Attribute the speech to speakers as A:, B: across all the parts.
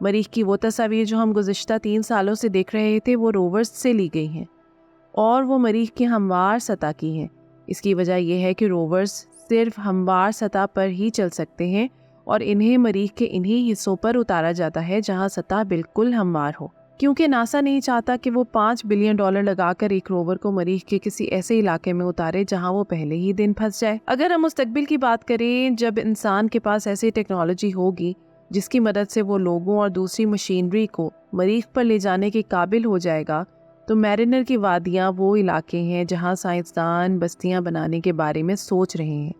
A: مریخ کی وہ تصاویر جو ہم گزشتہ 3 سالوں سے دیکھ رہے تھے وہ روورز سے لی گئی ہیں اور وہ مریخ کی ہموار سطح کی ہیں۔ اس کی وجہ یہ ہے کہ روورز صرف ہموار سطح پر ہی چل سکتے ہیں اور انہیں مریخ کے انہی حصوں پر اتارا جاتا ہے جہاں سطح بالکل ہموار ہو، کیونکہ ناسا نہیں چاہتا کہ وہ $5 بلین لگا کر ایک روور کو مریخ کے کسی ایسے علاقے میں اتارے جہاں وہ پہلے ہی دن پھنس جائے۔ اگر ہم مستقبل کی بات کریں، جب انسان کے پاس ایسی ٹیکنالوجی ہوگی جس کی مدد سے وہ لوگوں اور دوسری مشینری کو مریخ پر لے جانے کے قابل ہو جائے گا، تو میرینر کی وادیاں وہ علاقے ہیں جہاں سائنسدان بستیاں بنانے کے بارے میں سوچ رہے ہیں۔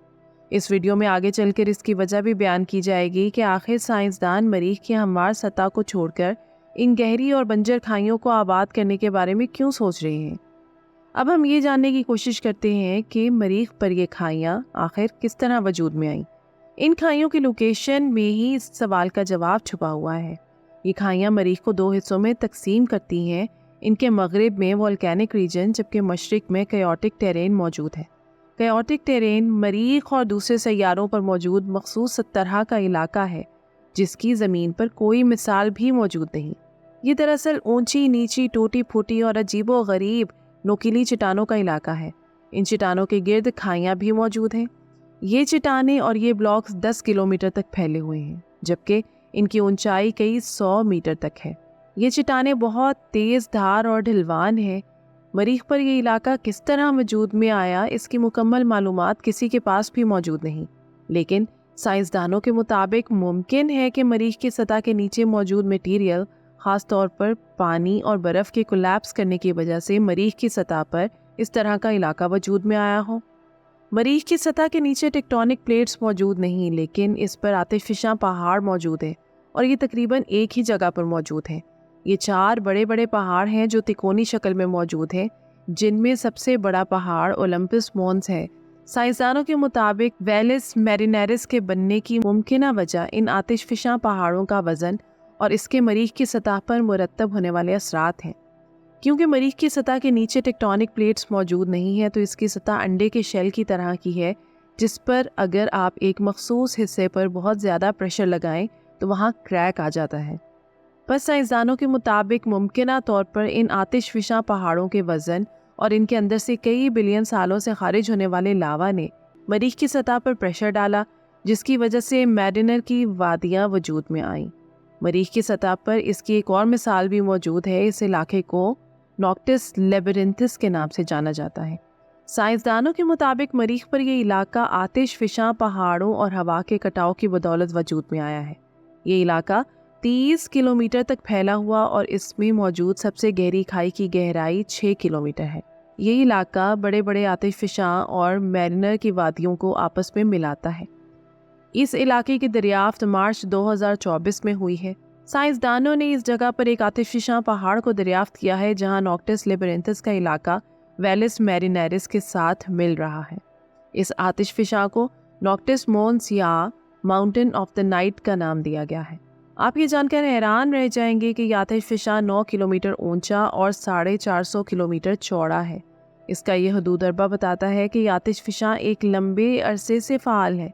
A: اس ویڈیو میں آگے چل کر اس کی وجہ بھی بیان کی جائے گی کہ آخر سائنسدان مریخ کی ہموار سطح کو چھوڑ کر ان گہری اور بنجر کھائیوں کو آباد کرنے کے بارے میں کیوں سوچ رہے ہیں۔ اب ہم یہ جاننے کی کوشش کرتے ہیں کہ مریخ پر یہ کھائیاں آخر کس طرح وجود میں آئیں۔ ان کھائیوں کی لوکیشن میں ہی اس سوال کا جواب چھپا ہوا ہے۔ یہ کھائیاں مریخ کو 2 حصوں میں تقسیم کرتی ہیں۔ ان کے مغرب میں والکینک ریجن جبکہ مشرق میں کیوٹک ٹیرین موجود ہے۔ کیوٹک ٹیرین مریخ اور دوسرے سیاروں پر موجود مخصوص طرح کا علاقہ ہے جس کی زمین پر کوئی مثال بھی موجود نہیں۔ یہ دراصل اونچی نیچی ٹوٹی پھوٹی اور عجیب و غریب نوکیلی چٹانوں کا علاقہ ہے۔ ان چٹانوں کے گرد کھائیاں بھی موجود ہیں۔ یہ چٹانیں اور یہ بلاکس 10 کلومیٹر تک پھیلے ہوئے ہیں جبکہ ان کی اونچائی کئی 100 میٹر تک ہے۔ یہ چٹانیں بہت تیز دھار اور ڈھلوان ہیں۔ مریخ پر یہ علاقہ کس طرح وجود میں آیا اس کی مکمل معلومات کسی کے پاس بھی موجود نہیں، لیکن سائنسدانوں کے مطابق ممکن ہے کہ مریخ کی سطح کے نیچے موجود میٹیریل، خاص طور پر پانی اور برف کے کولیپس کرنے کی وجہ سے مریخ کی سطح پر اس طرح کا علاقہ وجود میں آیا ہو۔ مریخ کی سطح کے نیچے ٹیکٹونک پلیٹس موجود نہیں، لیکن اس پر آتش فشاں پہاڑ موجود ہیں اور یہ تقریباً ایک ہی جگہ پر موجود ہیں۔ یہ 4 بڑے بڑے پہاڑ ہیں جو تکونی شکل میں موجود ہیں، جن میں سب سے بڑا پہاڑ اولمپس مونس ہے۔ سائنسدانوں کے مطابق ویلس میرینیرس کے بننے کی ممکنہ وجہ ان آتش فشاں پہاڑوں کا وزن اور اس کے مریخ کی سطح پر مرتب ہونے والے اثرات ہیں۔ کیونکہ مریخ کی سطح کے نیچے ٹیکٹونک پلیٹس موجود نہیں ہیں تو اس کی سطح انڈے کے شیل کی طرح کی ہے، جس پر اگر آپ ایک مخصوص حصے پر بہت زیادہ پریشر لگائیں تو وہاں کریک آ جاتا ہے۔ بس سائنسدانوں کے مطابق ممکنہ طور پر ان آتش فشاں پہاڑوں کے وزن اور ان کے اندر سے کئی بلین سالوں سے خارج ہونے والے لاوا نے مریخ کی سطح پر پریشر ڈالا، جس کی وجہ سے میرینر کی وادیاں وجود میں آئیں۔ مریخ کی سطح پر اس کی ایک اور مثال بھی موجود ہے۔ اس علاقے کو نوکٹس لیبرنتھس کے نام سے جانا جاتا ہے۔ سائنسدانوں کے مطابق مریخ پر یہ علاقہ آتش فشاں پہاڑوں اور ہوا کے کٹاؤ کی بدولت وجود میں آیا ہے۔ یہ علاقہ 30 کلومیٹر تک پھیلا ہوا اور اس میں موجود سب سے گہری کھائی کی گہرائی 6 کلومیٹر ہے۔ یہ علاقہ بڑے بڑے آتش فشاں اور میرینر کی وادیوں کو آپس میں ملاتا ہے۔ اس علاقے کی دریافت مارچ 2024 میں ہوئی ہے۔ سائنسدانوں نے اس جگہ پر ایک آتش فشاں پہاڑ کو دریافت کیا ہے جہاں نوکٹس لیبرنتھس کا علاقہ ویلس میرینیرس کے ساتھ مل رہا ہے۔ اس آتش فشاں کو نوکٹس مونس یا ماؤنٹین آف دا نائٹ کا نام دیا گیا ہے۔ آپ یہ جان کر حیران رہ جائیں گے کہ یہ آتش فشاں 9 کلومیٹر اونچا اور 450 کلومیٹر چوڑا ہے۔ اس کا یہ حدود اربہ بتاتا ہے کہ یہ آتش فشاں ایک لمبے عرصے سے فعال ہے۔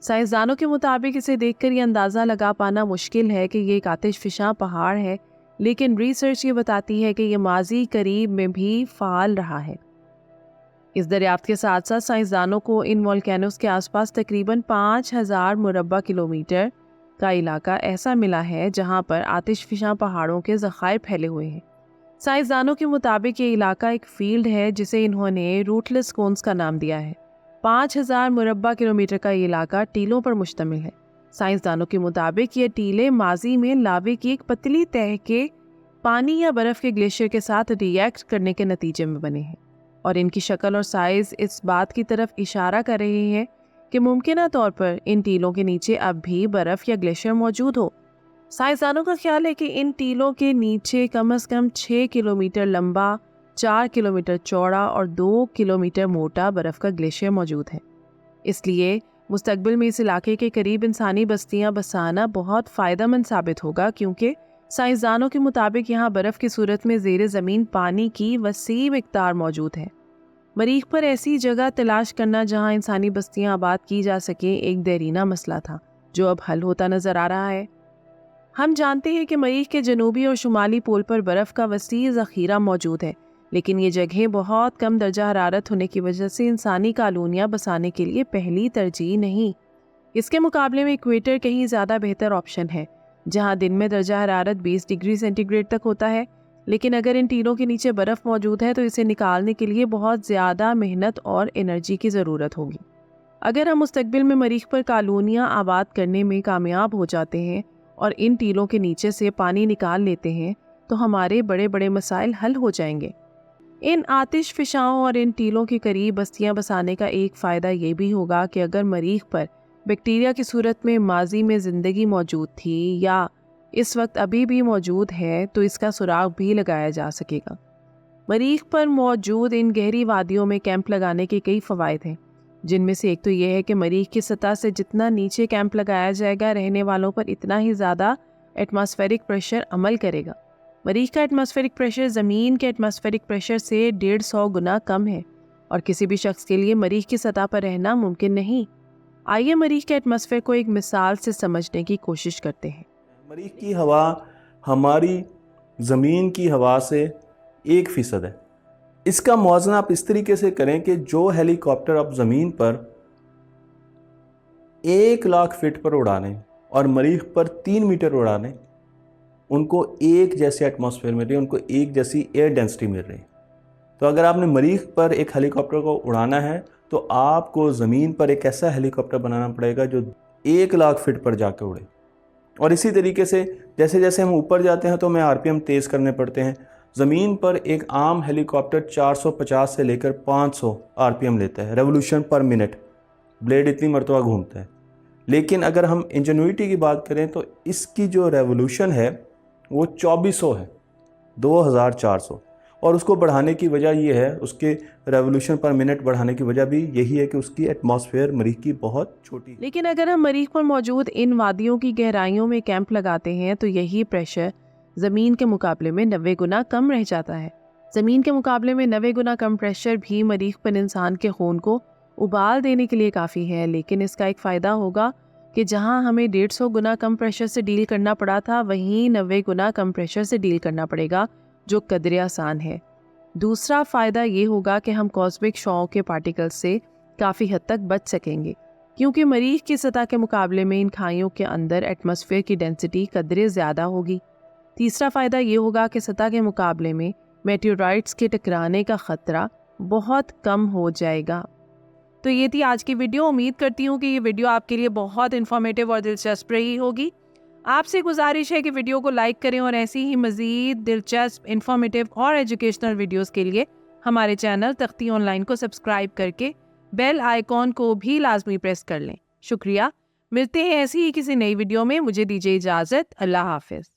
A: سائنسدانوں کے مطابق اسے دیکھ کر یہ اندازہ لگا پانا مشکل ہے کہ یہ ایک آتش فشاں پہاڑ ہے، لیکن ریسرچ یہ بتاتی ہے کہ یہ ماضی قریب میں بھی فعال رہا ہے۔ اس دریافت کے ساتھ ساتھ سائنسدانوں کو ان والکینوز کے آس پاس تقریباً 5000 مربع کلومیٹر کا علاقہ ایسا ملا ہے جہاں پر آتش فشاں پہاڑوں کے ذخائر پھیلے ہوئے ہیں۔ سائنسدانوں کے مطابق یہ علاقہ ایک فیلڈ ہے جسے انہوں نے روٹلیس کونز کا نام دیا ہے۔ 5000 مربع کلومیٹر کا یہ علاقہ ٹیلوں پر مشتمل ہے۔ سائنسدانوں کے مطابق یہ ٹیلے ماضی میں لاوے کی ایک پتلی تہہ کے پانی یا برف کے گلیشیئر کے ساتھ ری ایکٹ کرنے کے نتیجے میں بنے ہیں، اور ان کی شکل اور سائز اس بات کی طرف اشارہ کر رہے ہیں کہ ممکنہ طور پر ان ٹیلوں کے نیچے اب بھی برف یا گلیشیئر موجود ہو۔ سائنسدانوں کا خیال ہے کہ ان ٹیلوں کے نیچے کم از کم 6 کلومیٹر لمبا، 4 کلومیٹر چوڑا اور 2 کلومیٹر موٹا برف کا گلیشیئر موجود ہے۔ اس لیے مستقبل میں اس علاقے کے قریب انسانی بستیاں بسانا بہت فائدہ مند ثابت ہوگا، کیونکہ سائنسدانوں کے مطابق یہاں برف کی صورت میں زیر زمین پانی کی وسیع مقدار موجود ہے۔ مریخ پر ایسی جگہ تلاش کرنا جہاں انسانی بستیاں آباد کی جا سکیں ایک دیرینہ مسئلہ تھا جو اب حل ہوتا نظر آ رہا ہے۔ ہم جانتے ہیں کہ مریخ کے جنوبی اور شمالی پول پر برف کا وسیع ذخیرہ موجود ہے، لیکن یہ جگہیں بہت کم درجہ حرارت ہونے کی وجہ سے انسانی کالونیاں بسانے کے لیے پہلی ترجیح نہیں۔ اس کے مقابلے میں ایکویٹر کہیں زیادہ بہتر آپشن ہے، جہاں دن میں درجہ حرارت 20 ڈگری سینٹی گریڈ تک ہوتا ہے، لیکن اگر ان ٹیلوں کے نیچے برف موجود ہے تو اسے نکالنے کے لیے بہت زیادہ محنت اور انرجی کی ضرورت ہوگی۔ اگر ہم مستقبل میں مریخ پر کالونیاں آباد کرنے میں کامیاب ہو جاتے ہیں اور ان ٹیلوں کے نیچے سے پانی نکال لیتے ہیں تو ہمارے بڑے بڑے مسائل حل ہو جائیں گے۔ ان آتش فشاؤں اور ان ٹیلوں کے قریب بستیاں بسانے کا ایک فائدہ یہ بھی ہوگا کہ اگر مریخ پر بیکٹیریا کی صورت میں ماضی میں زندگی موجود تھی یا اس وقت ابھی بھی موجود ہے تو اس کا سراغ بھی لگایا جا سکے گا۔ مریخ پر موجود ان گہری وادیوں میں کیمپ لگانے کے کئی فوائد ہیں، جن میں سے ایک تو یہ ہے کہ مریخ کی سطح سے جتنا نیچے کیمپ لگایا جائے گا، رہنے والوں پر اتنا ہی زیادہ ایٹماسفیرک پریشر عمل کرے گا۔ مریخ کا ایٹماسفیرک پریشر زمین کے ایٹماسفیرک پریشر سے 150 گنا کم ہے، اور کسی بھی شخص کے لیے مریخ کی سطح پر رہنا ممکن نہیں۔ آئیے مریخ کے ایٹماسفیئر کو ایک مثال سے سمجھنے کی کوشش کرتے ہیں۔
B: مریخ کی ہوا ہماری زمین کی ہوا سے 1% ہے۔ اس کا موازنہ آپ اس طریقے سے کریں کہ جو ہیلی کاپٹر آپ زمین پر 1,00,000 فٹ پر اڑانے اور مریخ پر 3 میٹر اڑانے، ان کو ایک جیسے ایٹماسفیئر مل رہی ہے، ان کو ایک جیسی ایئر ڈینسٹی مل رہی ہے۔ تو اگر آپ نے مریخ پر ایک ہیلی کاپٹر کو اڑانا ہے تو آپ کو زمین پر ایک ایسا ہیلی کاپٹر بنانا پڑے گا جو 1,00,000 فٹ پر جا کے اڑے۔ اور اسی طریقے سے جیسے جیسے ہم اوپر جاتے ہیں تو ہمیں RPM تیز کرنے پڑتے ہیں۔ زمین پر ایک عام ہیلی کاپٹر 450 سے لے کر 500 RPM لیتا ہے، ریولوشن پر منٹ، بلیڈ اتنی مرتبہ گھومتا ہے۔ لیکن اگر ہم انجینوٹی کی بات کریں تو اس کی جو ریولوشن ہے وہ 2400 ہے، 2400، اور اس کو بڑھانے کی وجہ یہ ہے، اس کے ریولوشن پر منٹ بڑھانے کی وجہ بھی یہی ہے کہ اس کی ایٹماسفیئر مریخ کی بہت چھوٹی ہے۔
A: لیکن اگر ہم مریخ پر موجود ان وادیوں کی گہرائیوں میں کیمپ لگاتے ہیں تو یہی پریشر زمین کے مقابلے میں 90 گنا کم رہ جاتا ہے۔ زمین کے مقابلے میں 90 گنا کم پریشر بھی مریخ پر انسان کے خون کو ابال دینے کے لیے کافی ہے، لیکن اس کا ایک فائدہ ہوگا کہ جہاں ہمیں 150 گنا کم پریشر سے ڈیل کرنا پڑا تھا، وہیں 90 گنا کم پریشر سے ڈیل کرنا پڑے گا، جو قدرے آسان ہے۔ دوسرا فائدہ یہ ہوگا کہ ہم کاسمک شعاؤں کے پارٹیکل سے کافی حد تک بچ سکیں گے، کیونکہ مریخ کی سطح کے مقابلے میں ان کھائیوں کے اندر ایٹماسفیئر کی ڈینسٹی قدرے زیادہ ہوگی۔ تیسرا فائدہ یہ ہوگا کہ سطح کے مقابلے میں میٹیورائٹس کے ٹکرانے کا خطرہ بہت کم ہو جائے گا۔ تو یہ تھی آج کی ویڈیو۔ امید کرتی ہوں کہ یہ ویڈیو آپ کے لیے بہت انفارمیٹیو اور دلچسپ رہی ہوگی۔ آپ سے گزارش ہے کہ ویڈیو کو لائک کریں اور ایسی ہی مزید دلچسپ، انفارمیٹیو اور ایجوکیشنل ویڈیوز کے لیے ہمارے چینل تختی آن لائن کو سبسکرائب کر کے بیل آئیکن کو بھی لازمی پریس کر لیں۔ شکریہ۔ ملتے ہیں ایسی ہی کسی نئی ویڈیو میں۔ مجھے دیجیے اجازت۔ اللہ حافظ۔